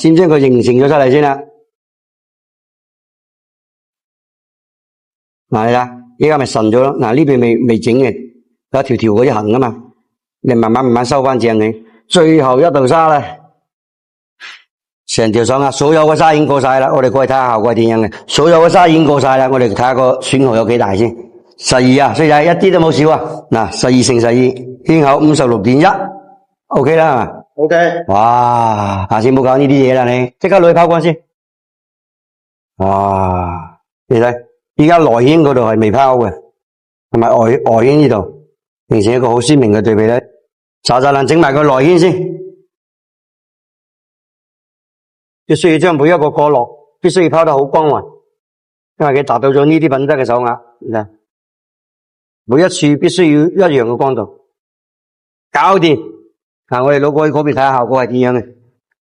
先將佢形成咗出嚟先啦。嗱，你睇，依家咪順咗咯。嗱，呢邊未整嘅，有條條嗰啲痕啊嘛，你慢慢收翻正佢。最後一道沙啦，成條上下所有嘅沙已經過晒啦。我哋過去睇下效果係點樣嘅。所有嘅沙已經過晒啦，我哋睇下個損耗有幾大先。12啊，所以一啲都冇少啊。嗱，12乘12，圈口 56.1，OK 啦係嘛 OK，哇，下次唔好搞呢啲嘢啦，你即刻攞去拋光先。哇，你睇，依家內圈嗰度係未拋嘅，同埋外圈呢度形成一個好鮮明嘅對比咧。查能整埋個內圈先，必須要將每一個角落必須要拋得好光滑，因為佢達到咗呢啲品質嘅手壓。嗱，每一處必須要一樣嘅光度，搞掂。嗱，我哋攞過去嗰邊睇下效果係點樣嘅。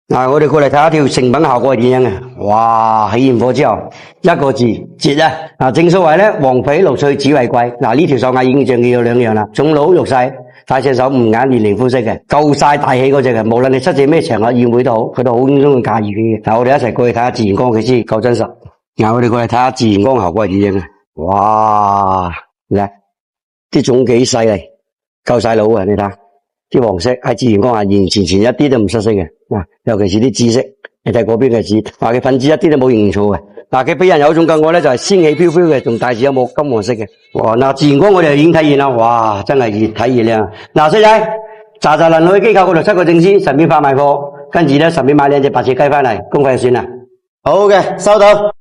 嗱，我哋過嚟睇下條成品效果係點樣嘅。哇，起完火之後，一個字，絕啊！嗱，正所謂咧，黃皮綠翠只為貴。嗱，呢條手鐲已經像佢有兩樣啦，重老肉細，大隻手，五眼年齡膚色嘅，夠晒大氣嗰隻嘅。無論你出席咩場合宴會都好，佢都好輕鬆去駕馭佢嘅。嗱，我哋一齊過去睇下自然光，佢先夠真實。嗱，我哋過嚟睇下自然光效果係點樣嘅。哇，嗱，啲種幾犀利，夠晒老啊！你睇。啲黃色喺自然光下完完全全一啲都唔失色嘅，嗱，尤其是啲紫色，你睇嗰邊嘅紫，嗱，佢粉紫一啲都冇形錯嘅，嗱，佢俾人有種感覺咧就係仙氣飄飄嘅，仲帶住有冇金黃色嘅，哇，嗱，自然光我哋已經體驗啦，哇，真係越睇越靚，嗱，細仔，查能去機構嗰度7個證書，順便發埋貨，跟住咧順便買2隻白切雞翻嚟，公費就算啦，好嘅，收到。